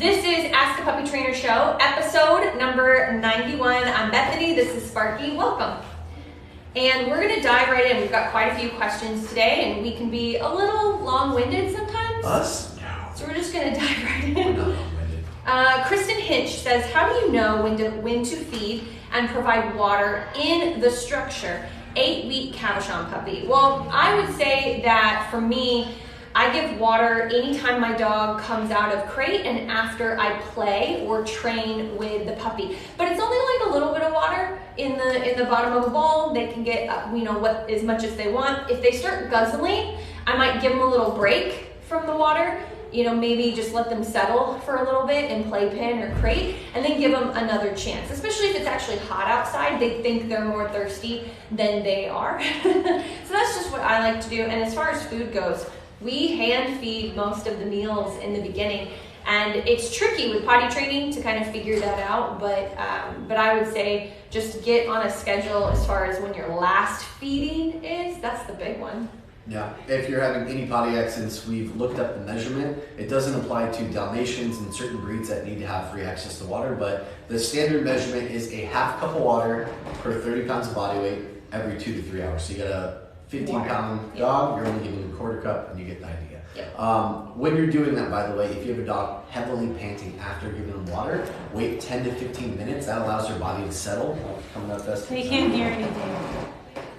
This is Ask a Puppy Trainer Show, episode number 91. I'm Bethany, this is Sparky, welcome. And we're gonna dive right in. We've got quite a few questions today and we can be a little long-winded sometimes. Us? No. So we're just gonna dive right in. We're not long-winded. Kristen Hinch says, how do you know when to feed and provide water in the structure? 8-week Cavachon puppy. Well, I would say that for me, I give water anytime my dog comes out of crate and after I play or train with the puppy. But it's only like a little bit of water in the bottom of a bowl. They can get as much as they want. If they start guzzling, I might give them a little break from the water. Maybe just let them settle for a little bit in playpen or crate and then give them another chance. Especially if it's actually hot outside, they think they're more thirsty than they are. So that's just what I like to do. And as far as food goes, we hand feed most of the meals in the beginning, and it's tricky with potty training to kind of figure that out, but I would say just get on a schedule as far as when your last feeding is. That's the big one. Yeah, if you're having any potty accidents, we've looked up the measurement. It doesn't apply to Dalmatians and certain breeds that need to have free access to water, but the standard measurement is a half cup of water per 30 pounds of body weight every 2 to 3 hours. So you got a 15-pound dog, you're only giving a quarter cup, and you get the idea. Yep. When you're doing that, by the way, if you have a dog heavily panting after giving them water, wait 10 to 15 minutes. That allows their body to settle. Coming up fast. They can't hear anything.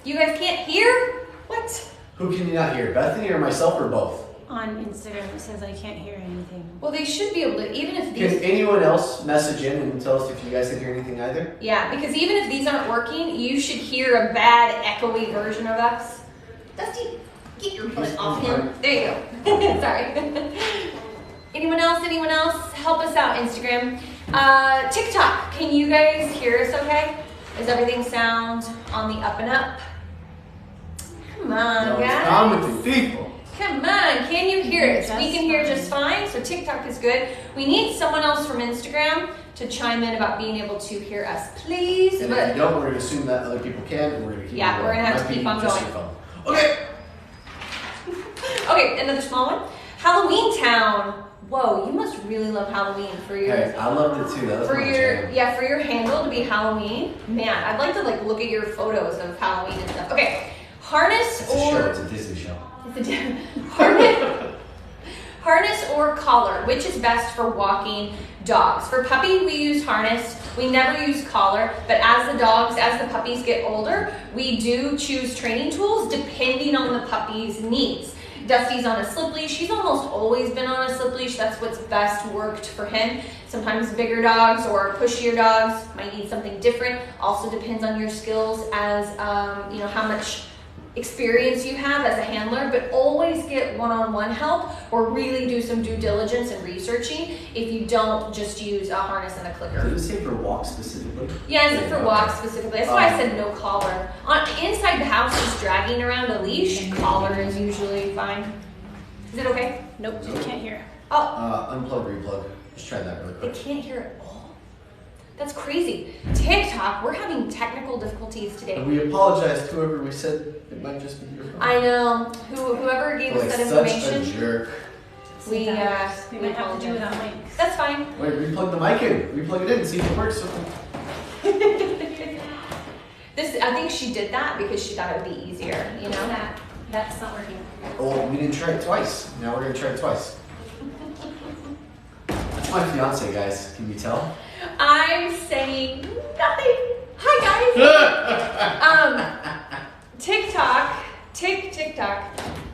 You guys can't hear? What? Who can you not hear? Bethany or myself or both? On Instagram it says I can't hear anything. Well, they should be able to, even if these... Can anyone else message in and tell us if you guys can hear anything either? Yeah, because even if these aren't working, you should hear a bad, echoey version of us. Dusty, get your butt off him. There you go. Sorry. Anyone else? Help us out, Instagram. TikTok, can you guys hear us okay? Does everything sound on the up and up? Come on, guys. Commenting people. Come on, can you hear us? We can hear just fine, so TikTok is good. We need someone else from Instagram to chime in about being able to hear us, please. And if you don't, we're going to assume that other people can, and we're going to keep we're going to have to keep on going. Okay. Okay, another small one. Halloween Town. Whoa, you must really love Halloween for your... Hey, I loved it too. That was for your handle to be Halloween. Man, I'd like to look at your photos of Halloween and stuff. Okay, harness It's a Disney show. Harness or collar, which is best for walking dogs? For puppy, we use harness. We never use collar, but as the puppies get older, we do choose training tools depending on the puppy's needs. Dusty's on a slip leash. He's almost always been on a slip leash. That's what's best worked for him. Sometimes bigger dogs or pushier dogs might need something different. Also depends on your skills as how much experience you have as a handler, but always get one-on-one help or really do some due diligence and researching if you don't just use a harness and a clicker. Did it say for walk specifically? Yeah, it's for walk specifically. That's why I said no collar. Inside the house, just dragging around a leash, collar is usually fine. Is it okay? Nope, you can't hear. Oh. Unplug, replug. Just try that really They quick. can't hear it all. That's crazy. TikTok, we're having technical difficulties today. And we apologize to whoever we said it might just be your phone. I know. Whoever gave us that information. Such a jerk. We might have to do apologize. without mics. That's fine. Wait, replug the mic in. Replug it in and see if it works. I think she did that because she thought it would be easier, That's not working. Oh, we didn't try it twice. Now we're going to try it twice. That's my fiance, guys. Can you tell? I'm saying nothing. Hi, guys. TikTok.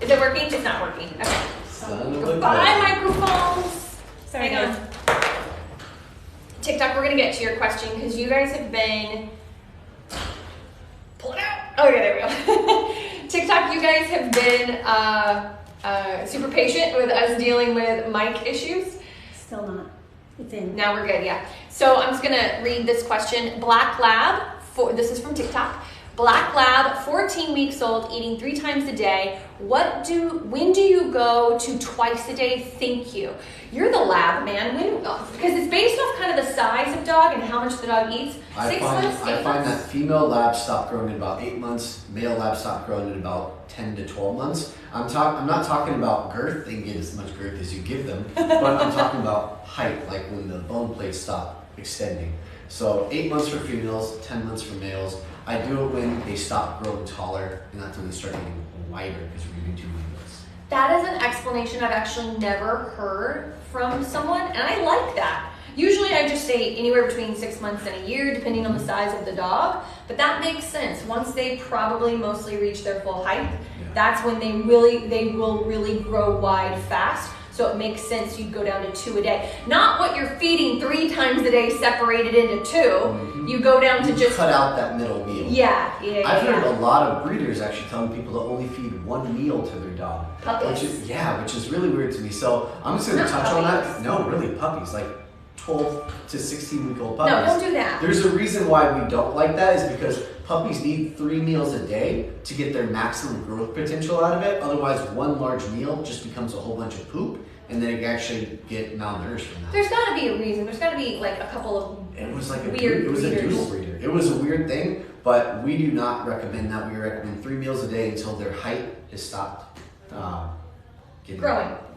Is it working? It's not working. Okay. Son of a Goodbye, gun. microphones. Sorry, Hang on. TikTok, we're going to get to your question because you guys have been... Pull it out. Okay, there we go. TikTok, you guys have been super patient with us dealing with mic issues. Still not. It's in. Now we're good, yeah. So I'm just gonna read this question. Black Lab, this is from TikTok. Black Lab, 14 weeks old, eating 3 times a day. When do you go to twice a day? Thank you. You're the lab man. Because it's based off kind of the size of dog and how much the dog eats. I find that female labs stop growing at about 8 months, male labs stop growing at about 10 to 12 months. I'm not talking about girth, they can get as much girth as you give them, but I'm talking about height, like when the bone plates stop extending. So 8 months for females, 10 months for males. I do it when they stop growing taller, and that's when they start getting wider because we're giving too many meals. That is an explanation I've actually never heard from someone, and I like that. Usually I just say anywhere between 6 months and a year, depending on the size of the dog, but that makes sense. Once they probably mostly reach their full height, that's when they will really grow wide fast. So it makes sense you'd go down to 2 a day. Not what you're feeding 3 times a day separated into 2. Mm-hmm. You go down to just... cut out that middle meal. Yeah. I've heard a lot of breeders actually telling people to only feed 1 meal to their dog. Puppies? Which is really weird to me. So I'm just going to touch on that. No, really, puppies. Like 12 to 16-week-old puppies. No, don't do that. There's a reason why we don't like that is because puppies need 3 meals a day to get their maximum growth potential out of it. Otherwise, 1 large meal just becomes a whole bunch of poop, and then it can actually get malnourished from that. There's got to be a reason. There's got to be like a couple of It was like weird it was a breeders. doodle breeder. It was a weird thing, but we do not recommend that. We recommend 3 meals a day until their height is stopped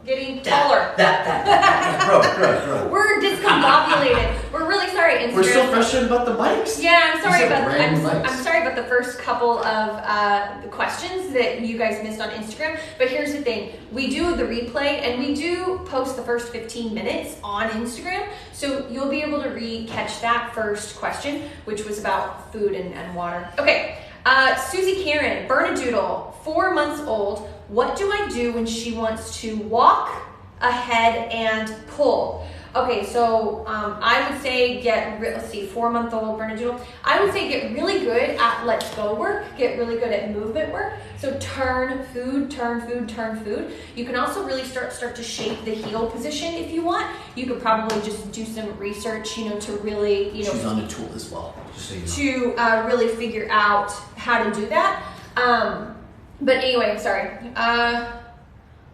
getting taller. Grow. We're discombobulated. We're really sorry, Instagram. We're still frustrated about the mics. Yeah, I'm sorry mics. I'm sorry about the first couple of questions that you guys missed on Instagram. But here's the thing: we do the replay, and we do post the first 15 minutes on Instagram, so you'll be able to catch that first question, which was about food and water. Okay, Susie Karen, Bernedoodle, 4 months old. What do I do when she wants to walk ahead and pull? Okay, so I would say let's see, 4-month-old Bernedoodle. I would say get really good at let's go work, get really good at movement work. So turn food, turn food, turn food. You can also really start to shape the heel position if you want. You could probably just do some research, to really, She's on a tool as well, just so you know. To really figure out how to do that. But anyway, sorry.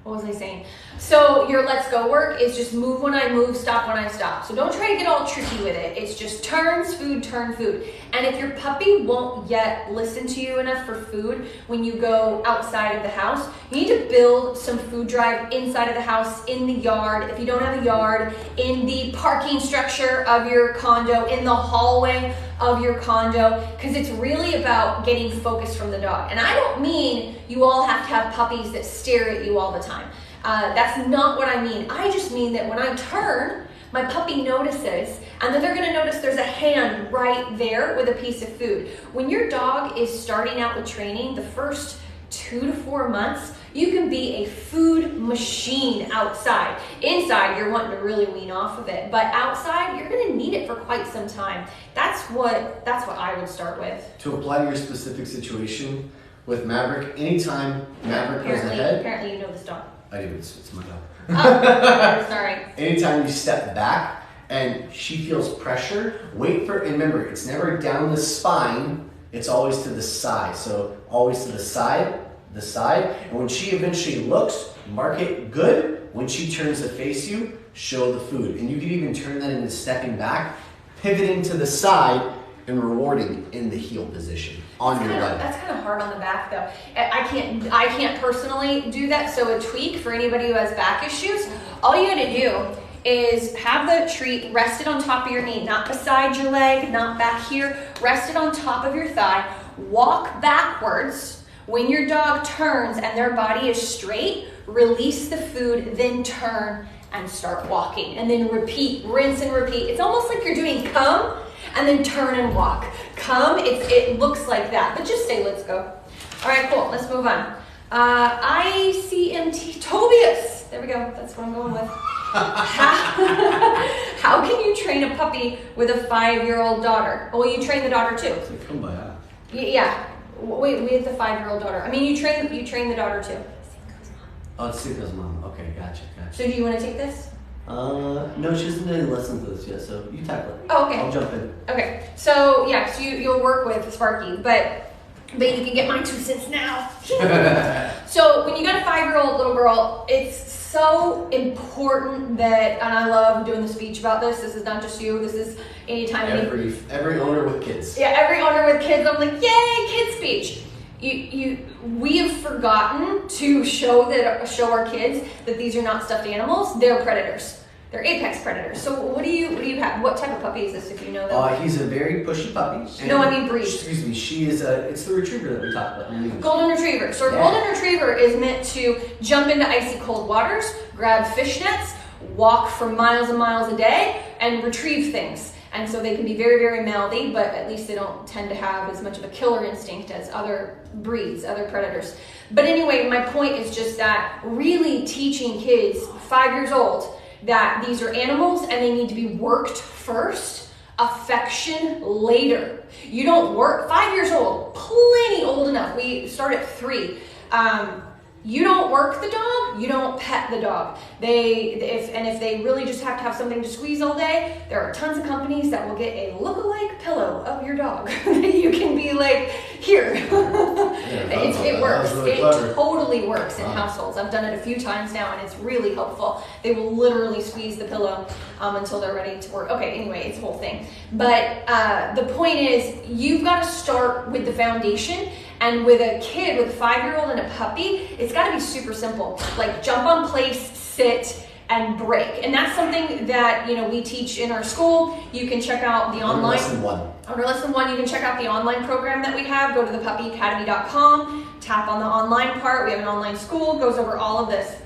What was I saying? So your let's go work is just move when I move, stop when I stop. So don't try to get all tricky with it. It's just turns, food, turn, food. And if your puppy won't yet listen to you enough for food when you go outside of the house, you need to build some food drive inside of the house, in the yard. If you don't have a yard, in the parking structure of your condo, in the hallway of your condo, because it's really about getting focus from the dog. And I don't mean you all have to have puppies that stare at you all the time. That's not what I mean. I just mean that when I turn, my puppy notices, and then they're going to notice there's a hand right there with a piece of food. When your dog is starting out with training, the first 2 to 4 months, you can be a food machine outside. Inside, you're wanting to really wean off of it, but outside, you're going to need it for quite some time. That's what I would start with. To apply to your specific situation with Maverick, anytime Maverick goes ahead. Apparently, you know this dog. I do. It's my dog. Oh, sorry. Anytime you step back and she feels pressure, wait for, and remember, it's never down the spine. It's always to the side. So always to the side. And when she eventually looks, mark it good. When she turns to face you, show the food. And you can even turn that into stepping back, pivoting to the side, and rewarding in the heel position on your leg. That's kind of hard on the back though. I can't personally do that. So a tweak for anybody who has back issues, all you gotta do is have the treat rested on top of your knee, not beside your leg, not back here, rested on top of your thigh. Walk backwards. When your dog turns and their body is straight, release the food, then turn and start walking. And then repeat, rinse and repeat. It's almost like you're doing come and then turn and walk. Come, it looks like that, but just say let's go. All right, cool, let's move on. ICMT, Tobias. There we go, that's what I'm going with. How can you train a puppy with a 5-year-old daughter? Well, you train the daughter too. Yeah. Wait, we have the 5-year-old daughter. I mean, you train the daughter too. Oh, it's Sika's mom. Okay, gotcha. So do you want to take this? No, she hasn't done any lessons with us yet, so you tackle it. Oh, okay. I'll jump in. Okay, so yeah, so you'll work with Sparky, but you can get my 2 cents now. So when you got a 5-year-old little girl, it's so important that, and I love doing the speech about this. This is not just you. This is anytime. Every owner with kids. Yeah, every owner with kids. I'm like, yay, kid speech. We have forgotten to show our kids that these are not stuffed animals. They're predators. They're apex predators. So what do you have? What type of puppy is this, if you know them? He's a very pushy puppy. No, I mean breed. Excuse me. She is it's the retriever that we talked about. Golden retriever. So a golden retriever is meant to jump into icy cold waters, grab fish nets, walk for miles and miles a day, and retrieve things. And so they can be very, very mouthy, but at least they don't tend to have as much of a killer instinct as other breeds, other predators. But anyway, my point is just that really teaching kids 5 years old that these are animals and they need to be worked first, affection later. You don't work, 5 years old, plenty old enough. We start at 3. You don't work the dog, you don't pet the dog. If they really just have to have something to squeeze all day, there are tons of companies that will get a look-alike pillow of your dog. You can be like, here. It works. Really it clever. Totally works in households. I've done it a few times now and it's really helpful. They will literally squeeze the pillow until they're ready to work. Okay, anyway, it's a whole thing. But the point is, you've got to start with the foundation. And with a kid, with a 5-year-old and a puppy, it's got to be super simple. Like jump on place, sit, and break. And that's something that we teach in our school. You can check out the online. Lesson 1. Under lesson 1, you can check out the online program that we have. Go to thepuppyacademy.com, tap on the online part. We have an online school, goes over all of this.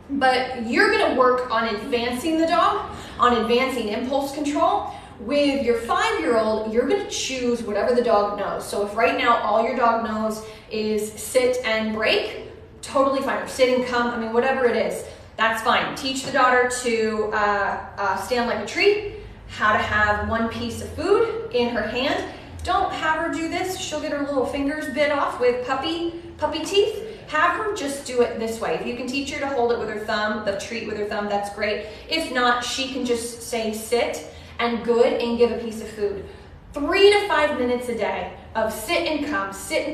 But you're going to work on advancing the dog, on advancing impulse control. With your 5-year-old, you're going to choose whatever the dog knows. So if right now all your dog knows is sit and break, totally fine. Or sit and come, whatever it is, that's fine. Teach the daughter to stand like a tree, how to have one piece of food in her hand. Don't have her do this. She'll get her little fingers bit off with puppy teeth. Have her just do it this way. If you can teach her to hold it with her thumb, the treat with her thumb, that's great. If not, she can just say sit and good and give a piece of food. 3 to 5 minutes a day of sit and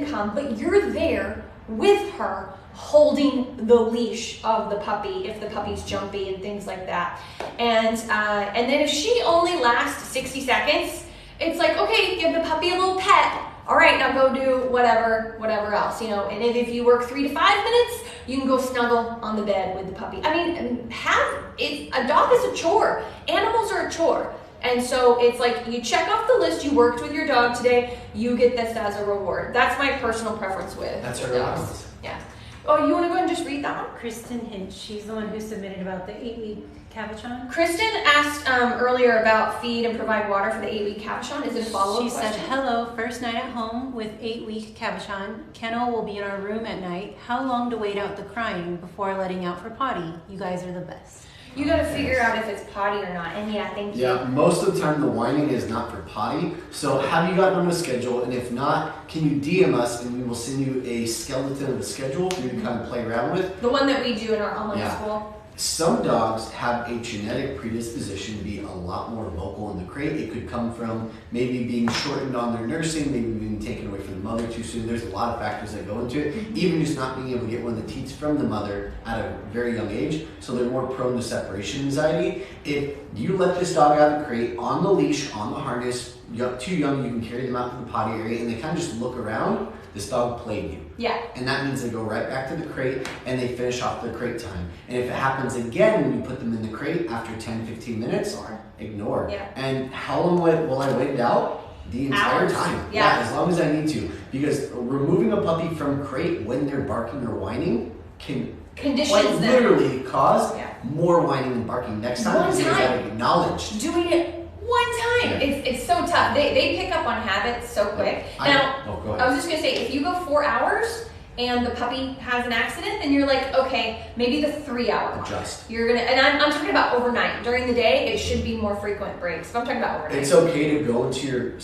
come, but you're there with her holding the leash of the puppy if the puppy's jumpy and things like that. And then if she only lasts 60 seconds, it's like, okay, give the puppy a little pet. All right, now go do whatever else, And if you work 3 to 5 minutes, you can go snuggle on the bed with the puppy. A dog is a chore. Animals are a chore. And so it's like you check off the list, you worked with your dog today, you get this as a reward. That's my personal preference with That's her dogs. Yeah. Oh, you want to go and just read that one? Kristen Hinch, she's the one who submitted about the 8-week Cavachon. Kristen asked earlier about feed and provide water for the 8-week Cavachon. Is it a follow-up question? She said, hello, first night at home with 8-week Cavachon. Kennel will be in our room at night. How long to wait out the crying before letting out for potty? You guys are the best. You got to figure out if it's potty or not. And yeah, thank you. Yeah, most of the time the whining is not for potty. So have you gotten on a schedule? And if not, can you DM us and we will send you a skeleton of a schedule for you to kind of play around with? The one that we do in our online school. Some dogs have a genetic predisposition to be a lot more vocal in the crate. It could come from maybe being shortened on their nursing, maybe being taken away from the mother too soon. There's a lot of factors that go into it. Even just not being able to get one of the teats from the mother at a very young age, so they're more prone to separation anxiety. If you let this dog out of the crate on the leash, on the harness, too young, you can carry them out to the potty area and they kind of just look around. This dog played you. Yeah. And that means they go right back to the crate and they finish off their crate time. And if it happens again when you put them in the crate after 10, 15 minutes, ignore. Yeah. And how long will I wait it out? The entire time. Yeah. As long as I need to. Because removing a puppy from crate when they're barking or whining can quite literally cause more whining and barking next time. Because they got acknowledged. Doing it one time. It's so tough. They pick up on habits so quick. I was just going to say, if you go 4 hours and the puppy has an accident, then you're like, okay, maybe the 3 hour mark. Adjust. You're going to, and I'm talking about overnight. During the day, it should be more frequent breaks. But I'm talking about overnight. It's okay to go into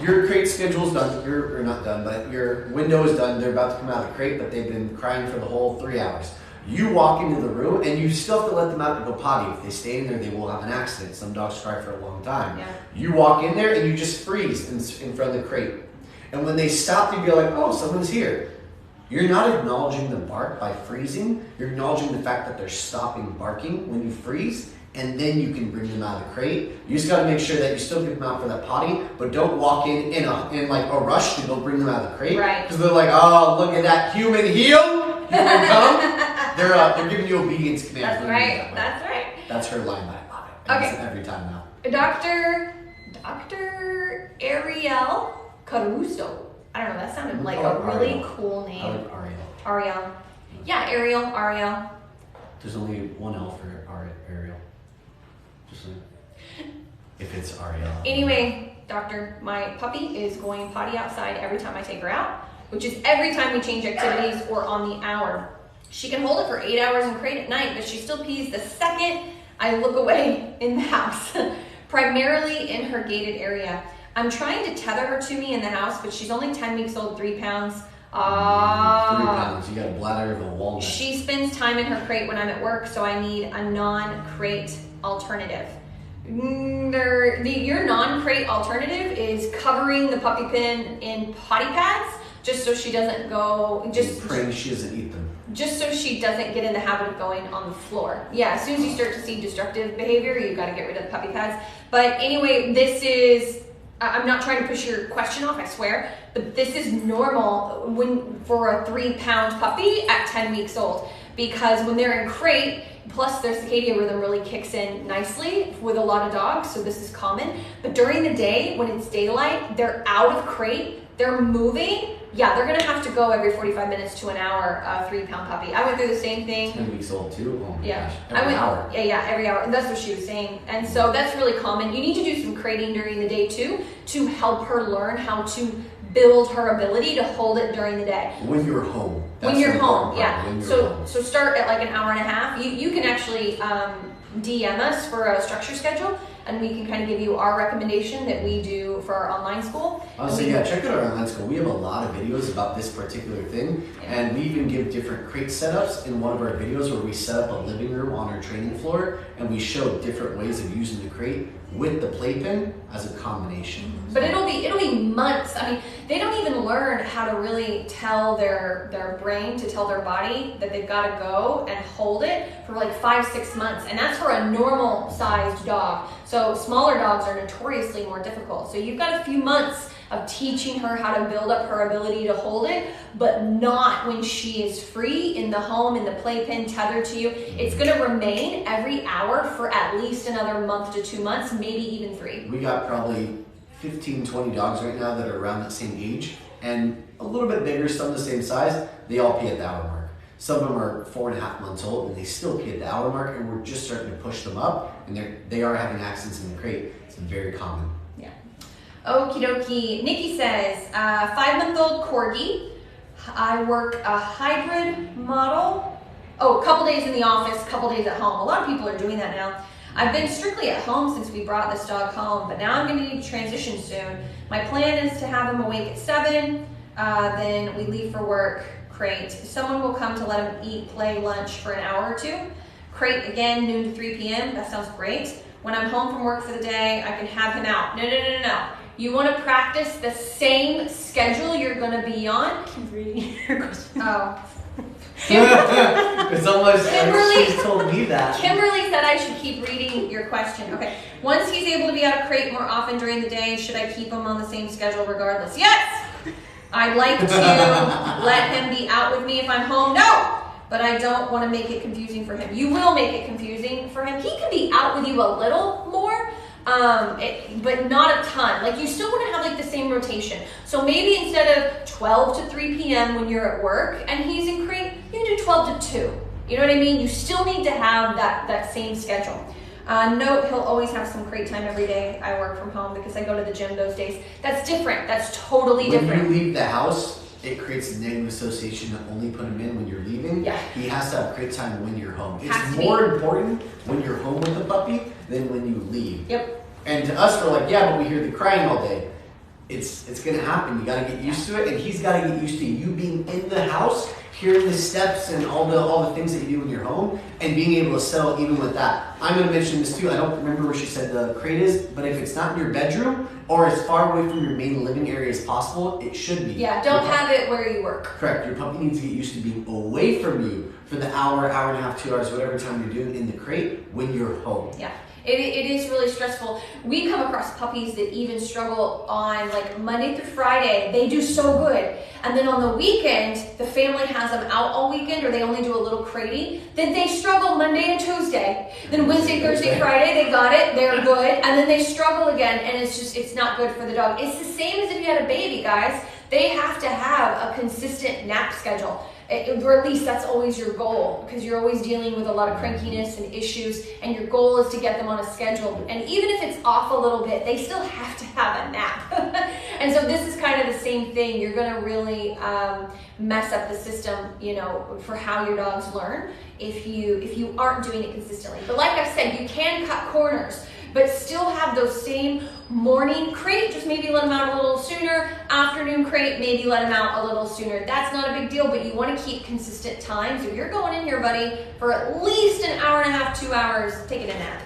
your crate schedule's done, you're not done, but your window is done. They're about to come out of the crate, but they've been crying for the whole 3 hours. You walk into the room and you still have to let them out to go potty. If they stay in there, they will have an accident. Some dogs cry for a long time. Yeah. You walk in there and you just freeze in front of the crate. And when they stop, you go like, oh, someone's here. You're not acknowledging the bark by freezing. You're acknowledging the fact that they're stopping barking when you freeze, and then you can bring them out of the crate. You just got to make sure that you still get them out for that potty, but don't walk in like a rush to go bring them out of the crate. Right. Because they're like, oh, look at that human heel. Human come. They're giving you obedience commands. That's right. That's right. That's her line. I love it. Okay. It's every time now. Dr. Ariel Caruso. I don't know, that sounded like a really Ariel. cool I name. like Ariel. Ariel. Yeah, Ariel. There's only one L for Ariel. Just like, if it's Ariel. Anyway, doctor, my puppy is going potty outside every time I take her out, which is every time we change activities or on the hour. She can hold it for 8 hours in crate at night, but she still pees the second I look away in the house, primarily in her gated area. I'm trying to tether her to me in the house, but she's only 10 weeks old, 3 pounds. 3 pounds. You got a bladder of a walnut. She spends time in her crate when I'm at work, so I need a non-crate alternative. Your non-crate alternative is covering the puppy pen in potty pads, just so she doesn't go. Praying she doesn't eat them. Just so she doesn't get in the habit of going on the floor. Yeah, as soon as you start to see destructive behavior, you've got to get rid of the puppy pads. But anyway, this is. I'm not trying to push your question off, I swear, but this is normal for a 3-pound puppy at 10 weeks old, because when they're in crate, plus their circadian rhythm really kicks in nicely with a lot of dogs, so this is common. But during the day, when it's daylight, they're out of crate, they're moving. Yeah, they're gonna have to go every 45 minutes to an hour, 3-pound puppy. I went through the same thing. 10 weeks old too? Oh my gosh. Every hour. Yeah, every hour. And that's what she was saying. And so that's really common. You need to do some crating during the day too, to help her learn how to build her ability to hold it during the day. When you're home. When you're home, yeah. When you're home. So start at like an hour and a half. You can actually DM us for a structure schedule, and we can kind of give you our recommendation that we do for our online school. Honestly, yeah, check out our online school. We have a lot of videos about this particular thing, and we even give different crate setups in one of our videos where we set up a living room on our training floor, and we show different ways of using the crate with the playpen as a combination. But it'll be months. I mean, they don't even learn how to really tell their brain to tell their body that they've got to go and hold it for like 5-6 months, and that's for a normal sized dog. So smaller dogs are notoriously more difficult. So you've got a few months of teaching her how to build up her ability to hold it, but not when she is free in the home, in the playpen, tethered to you. It's gonna remain every hour for at least another month to 2 months, maybe even 3. We got probably 15, 20 dogs right now that are around that same age, and a little bit bigger, some the same size. They all pee at the hour mark. Some of them are 4.5 months old, and they still pee at the hour mark, and we're just starting to push them up, and they are having accidents in the crate. It's very common. Yeah. Okie dokie. Nikki says, 5-month-old Corgi. I work a hybrid model. Oh, a couple days in the office, a couple days at home. A lot of people are doing that now. I've been strictly at home since we brought this dog home, but now I'm going to need to transition soon. My plan is to have him awake at 7, then we leave for work. Crate. Someone will come to let him eat, play, lunch for an hour or 2. Crate again, noon to 3 p.m. That sounds great. When I'm home from work for the day, I can have him out. No. You want to practice the same schedule you're going to be on. Keep reading your question. Oh. It's almost like she's told me that. Kimberly said I should keep reading your question. Okay. Once he's able to be out of crate more often during the day, should I keep him on the same schedule regardless? Yes! I'd like to let him be out with me if I'm home. No! But I don't want to make it confusing for him. You will make it confusing for him. He can be out with you a little more, but not a ton. Like, you still want to have like the same rotation. So maybe instead of 12 to 3 p.m. when you're at work and he's in crate, you can do 12 to 2. You know what I mean? You still need to have that same schedule. Note, he'll always have some crate time every day. I work from home because I go to the gym those days. That's different. That's totally different. When you leave the house, it creates a negative association to only put him in when you're leaving. Yeah. He has to have crate time when you're home. It's more important when you're home with the puppy than when you leave. Yep. And to us, we're like, yeah, but we hear the crying all day. It's gonna happen. You gotta get used to it, and he's gotta get used to you being in the house, hearing the steps and all the things that you do in your home and being able to settle even with that. I'm going to mention this too. I don't remember where she said the crate is, but if it's not in your bedroom or as far away from your main living area as possible, it should be. Yeah, don't have it where you work. Correct. Your puppy needs to get used to being away from you for the hour and a half, 2 hours, whatever time you're doing in the crate when you're home. Yeah. It is really stressful. We come across puppies that even struggle on like Monday through Friday. They do so good. And then on the weekend, the family has them out all weekend or they only do a little crating. Then they struggle Monday and Tuesday. Then Wednesday, Thursday, Friday, they got it. They're good. And then they struggle again. And it's not good for the dog. It's the same as if you had a baby, guys. They have to have a consistent nap schedule. Or at least that's always your goal, because you're always dealing with a lot of crankiness and issues, and your goal is to get them on a schedule. And even if it's off a little bit, they still have to have a nap. And so this is kind of the same thing. You're going to really mess up the system, you know, for how your dogs learn if you aren't doing it consistently. But like I said, you can cut corners, but still have those same morning crate, just maybe let them out a little sooner, afternoon crate, maybe let them out a little sooner. That's not a big deal, but you want to keep consistent times. If you're going in here, buddy, for at least an hour and a half, 2 hours, taking a nap.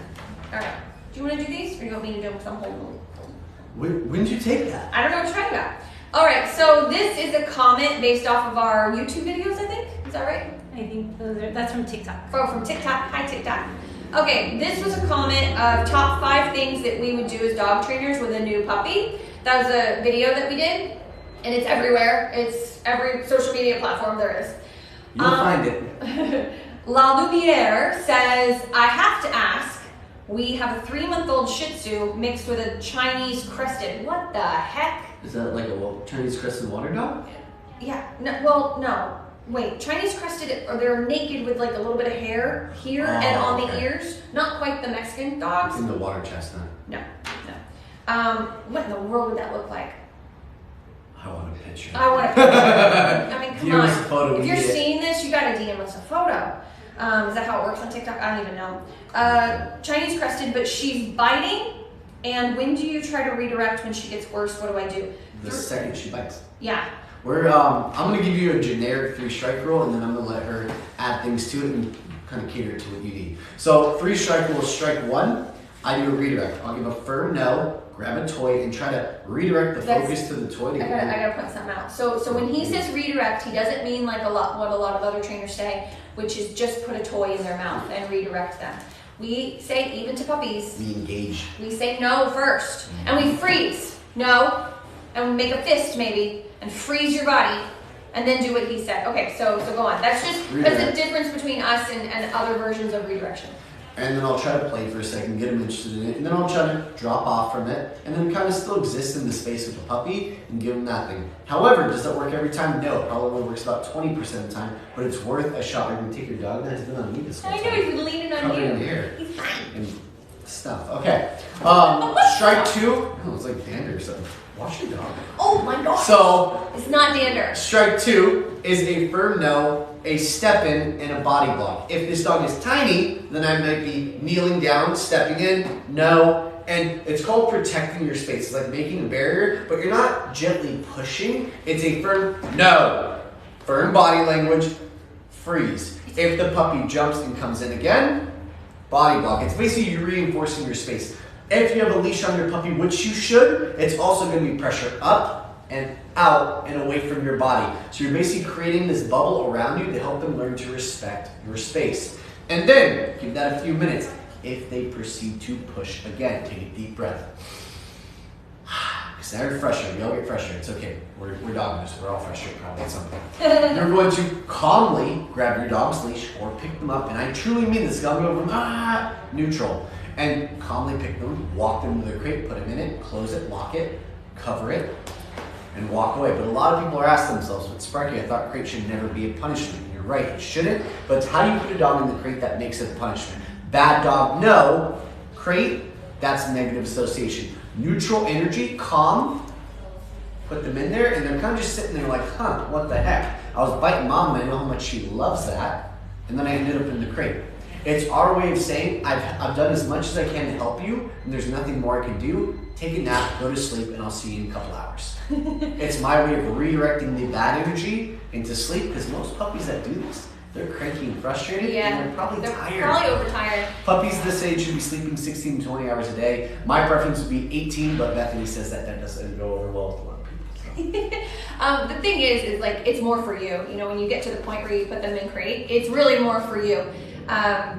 All right, do you want to do these, or do you want me to do them because I'm holding them? When did you take that? I don't know what you're talking about. All right, so this is a comment based off of our YouTube videos, I think. Is that right? I think that's from TikTok. Oh, from TikTok. Hi, TikTok. Okay, this was a comment of top 5 things that we would do as dog trainers with a new puppy. That was a video that we did, and it's everywhere. It's every social media platform there is. You'll find it. La Lumiere says, I have to ask, we have a 3-month-old Shihtzu mixed with a Chinese Crested. What the heck? Is that like a Chinese Crested water dog? Yeah, no, well, no. Wait, Chinese Crested, or they're naked with like a little bit of hair here and on the ears. Not quite the Mexican dogs. In the water chestnut. No. What in the world would that look like? I want a picture. I want a picture. I mean, come DM us a on. photo, If you're we need it. seeing this, you gotta DM us a photo. Is that how it works on TikTok? I don't even know. Chinese Crested, but she's biting. And when do you try to redirect when she gets worse? What do I do? The second she bites. Yeah. I'm going to give you a generic 3-strike rule, and then I'm going to let her add things to it and kind of cater to what you need. So 3-strike rule, strike 1, I do a redirect. I'll give a firm no, grab a toy, and try to redirect the focus to the toy. I gotta point something out. So when he says redirect, he doesn't mean like what a lot of other trainers say, which is just put a toy in their mouth and redirect them. We say, even to puppies, We engage. we say no first, and we freeze, no, and we make a fist maybe, and freeze your body, and then do what he said. Okay, so go on. That's the difference between us and other versions of redirection. And then I'll try to play for a second, get them interested in it, and then I'll try to drop off from it, and then kind of still exist in the space with the puppy and give them that thing. However, does that work every time? No, it probably works about 20% of the time, but it's worth a shot. You're going to take your dog that has been on me this whole I time. know, he's been leaning on Covering you. the hair. He's fine. And stuff. Okay. Strike 2. Oh, it's like dander or something. Wash your dog. Oh my gosh. So, It's not dander. strike 2 is a firm no, a step in, and a body block. If this dog is tiny, then I might be kneeling down, stepping in, no, and it's called protecting your space. It's like making a barrier, but you're not gently pushing. It's a firm no. Firm body language, freeze. If the puppy jumps and comes in again, body block. It's basically you reinforcing your space. If you have a leash on your puppy, which you should, it's also going to be pressure up and out and away from your body. So you're basically creating this bubble around you to help them learn to respect your space. And then, give that a few minutes. If they proceed to push again, take a deep breath. Because they're frustrated. We all get frustrated. It's okay. We're doggers. We're all frustrated probably at some point. You're going to calmly grab your dog's leash or pick them up. And I truly mean this. I'm going to go from neutral. And calmly pick them, walk them to their crate, put them in it, close it, lock it, cover it, and walk away. But a lot of people are asking themselves, with Sparky, I thought crate should never be a punishment. And you're right, it shouldn't. But it's how you put a dog in the crate that makes it a punishment. Bad dog, no. Crate, that's negative association. Neutral energy, calm, put them in there, and they're kind of just sitting there like, what the heck? I was biting mom, and I know how much she loves that. And then I ended up in the crate. It's our way of saying, I've done as much as I can to help you, and there's nothing more I can do. Take a nap, go to sleep, and I'll see you in a couple hours. It's my way of redirecting the bad energy into sleep, because most puppies that do this, they're cranky and frustrated, and they're probably tired. Probably overtired. Puppies this age should be sleeping 16 to 20 hours a day. My preference would be 18, but Bethany says that doesn't go over well with a lot of people. So. The thing is like, it's more for you. You know, when you get to the point where you put them in crate, it's really more for you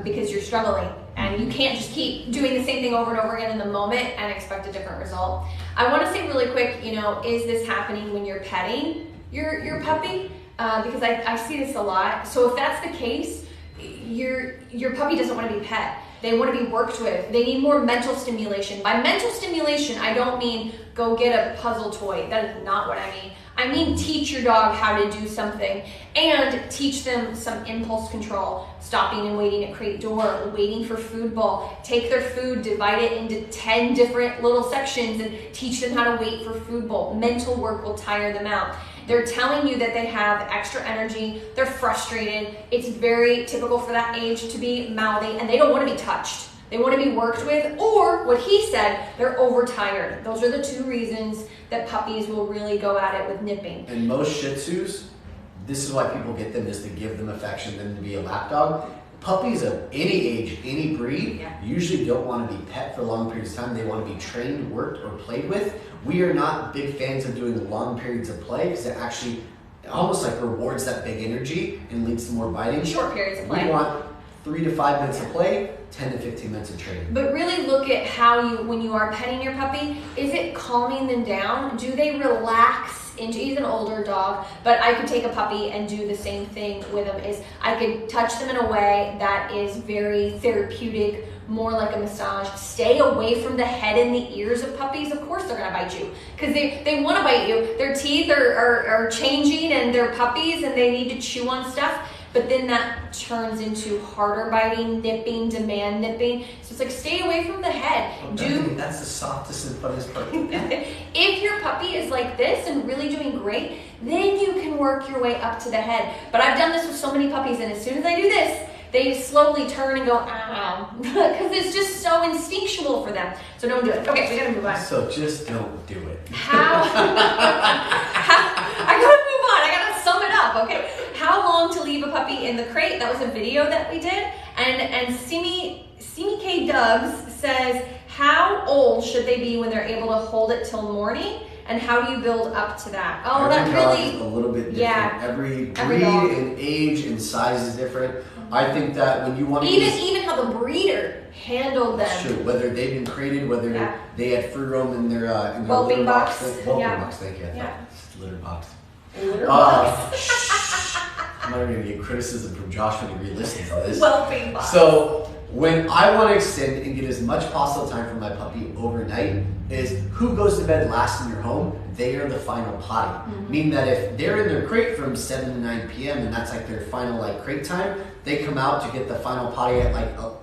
because you're struggling. And you can't just keep doing the same thing over and over again in the moment and expect a different result. I want to say really quick, you know, is this happening when you're petting your puppy? Because I see this a lot. So if that's the case, your puppy doesn't want to be pet. They want to be worked with. They need more mental stimulation. By mental stimulation, I don't mean go get a puzzle toy. That is not what I mean. I mean teach your dog how to do something and teach them some impulse control. Stopping and waiting at crate door, waiting for food bowl. Take their food, divide it into 10 different little sections and teach them how to wait for food bowl. Mental work will tire them out. They're telling you that they have extra energy, they're frustrated. It's very typical for that age to be mouthy and they don't want to be touched. They want to be worked with, or what he said, they're overtired. Those are the two reasons that puppies will really go at it with nipping. And most Shih Tzus, this is why people get them, is to give them affection than to be a lap dog. Puppies of any age, any breed, usually don't want to be pet for long periods of time. They want to be trained, worked, or played with. We are not big fans of doing long periods of play because it actually almost like rewards that big energy and leads to more biting. Short periods of play. We want 3 to 5 minutes of play, 10 to 15 minutes of training. But really look at how when you are petting your puppy, is it calming them down? Do they relax into, he's an older dog, but I could take a puppy and do the same thing with them, is I could touch them in a way that is very therapeutic, more like a massage. Stay away from the head and the ears of puppies. Of course they're gonna bite you because they wanna bite you. Their teeth are changing and they're puppies and they need to chew on stuff. But then that turns into harder biting, nipping, demand nipping. So it's like, stay away from the head. That's the softest and funnest part. If your puppy is like this and really doing great, then you can work your way up to the head. But I've done this with so many puppies, and as soon as I do this, they slowly turn and go, ow, because it's just so instinctual for them. So don't do it. Okay, we gotta move on. So just don't do it. I gotta move on. I gotta sum it up, okay? How long to leave a puppy in the crate? That was a video that we did. And Simi K. Dubs says, how old should they be when they're able to hold it till morning? And how do you build up to that? Oh, every that dog really is a little bit different. Yeah, every breed and age and size is different. I think that when you want to even how the breeder handled them. That's true. Whether they've been crated, whether they had free roam in their whelping litter box. Whelping box, thank you. Litter box. Litter box. I'm not going to get criticism from Josh when he re-listens to this. Whelping box. So when I want to extend and get as much possible time for my puppy overnight is who goes to bed last in your home, they are the final potty. Meaning that if they're in their crate from 7 to 9 p.m. and that's like their final like crate time, they come out to get the final potty at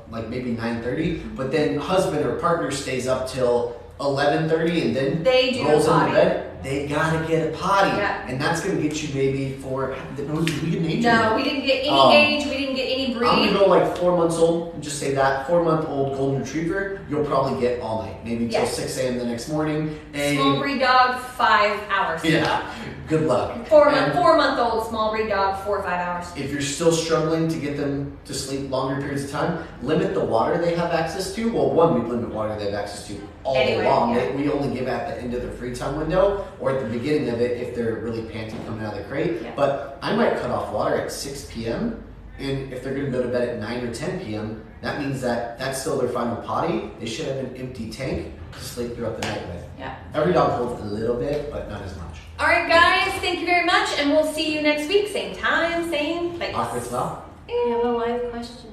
like maybe 9:30, but then husband or partner stays up till 11:30 and then they do rolls potty. into bed. They gotta get a potty, and that's gonna get you maybe for we didn't age. No, we didn't get any age. We didn't get any breed. I'm gonna go like 4 months old. Just say that 4-month-old golden retriever. You'll probably get all night, maybe till 6 a.m. the next morning. Small breed dog, 5 hours. Yeah, good luck. 4-month-old small breed dog, 4 or 5 hours. If you're still struggling to get them to sleep longer periods of time, limit the water they have access to. Well, one, we limit water they have access to all day long. We only give at the end of the free time window or at the beginning of it if they're really panting coming out of the crate. But I might cut off water at 6 p.m. and if they're going to go to bed at 9 or 10 p.m., that means that that's still their final potty. They should have an empty tank to sleep throughout the night with. Every dog holds a little bit, but not as much. All right, guys, thank you very much, and we'll see you next week. Same time, same place. Awkward smell? I have a live question.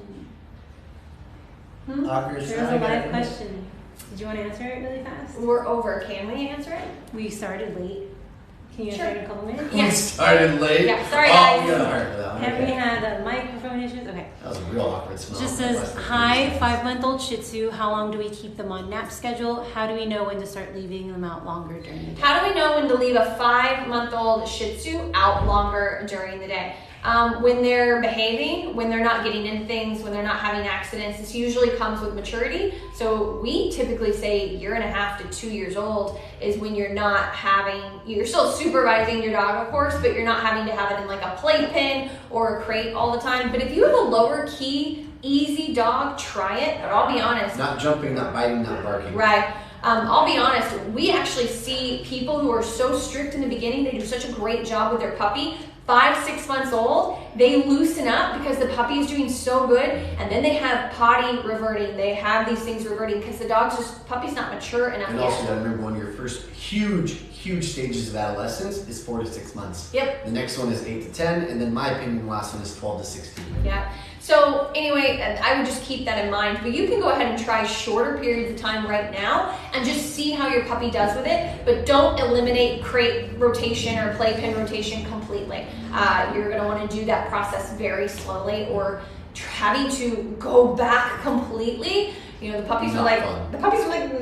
Awkward There's smell? a live question. Did you want to answer it really fast? We're over. Can we answer it? We started late. Can you answer it in a couple minutes? We started late? Yeah, sorry guys. We got a heart for that one. Have we had microphone issues? Okay. That was a real awkward smell. Just says, hi, 5-month-old Shih Tzu. How long do we keep them on nap schedule? How do we know when to start leaving them out longer during the day? How do we know when to leave a 5-month-old Shih Tzu out longer during the day? when they're behaving, when they're not getting into things, when they're not having accidents, this usually comes with maturity. So we typically say 1.5 to 2 years old is when you're still supervising your dog, of course, but you're not having to have it in like a playpen or a crate all the time. But if you have a lower key, easy dog, try it. But I'll be honest. Not jumping, not biting, not barking. Right. I'll be honest, we actually see people who are so strict in the beginning, they do such a great job with their puppy. 5-6 months old, they loosen up because the puppy is doing so good, and then they have potty reverting. They have these things reverting because the puppy's not mature enough and yet. And also, you gotta remember, one of your first huge stages of adolescence is 4 to 6 months. Yep. The next one is 8 to 10, and then my opinion, the last one is 12 to 16. Yeah. So anyway, I would just keep that in mind. But you can go ahead and try shorter periods of time right now and just see how your puppy does with it. But don't eliminate crate rotation or playpen rotation completely. You're going to want to do that process very slowly, or having to go back completely. You know, the puppies are like,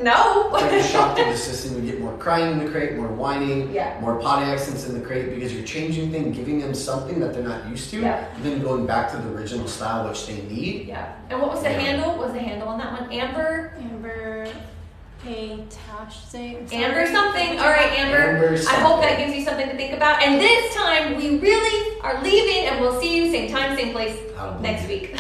no. You're shocked to the system. You get more crying in the crate, more whining, yeah, more potty accents in the crate, because you're changing things, giving them something that they're not used to, yeah, and then going back to the original style which they need. Yeah. And what was the handle? What was the handle on that one? Amber a Tash say Amber something. All right, Amber. I hope that gives you something to think about. And this time we really are leaving, and we'll see you same time, same place next week.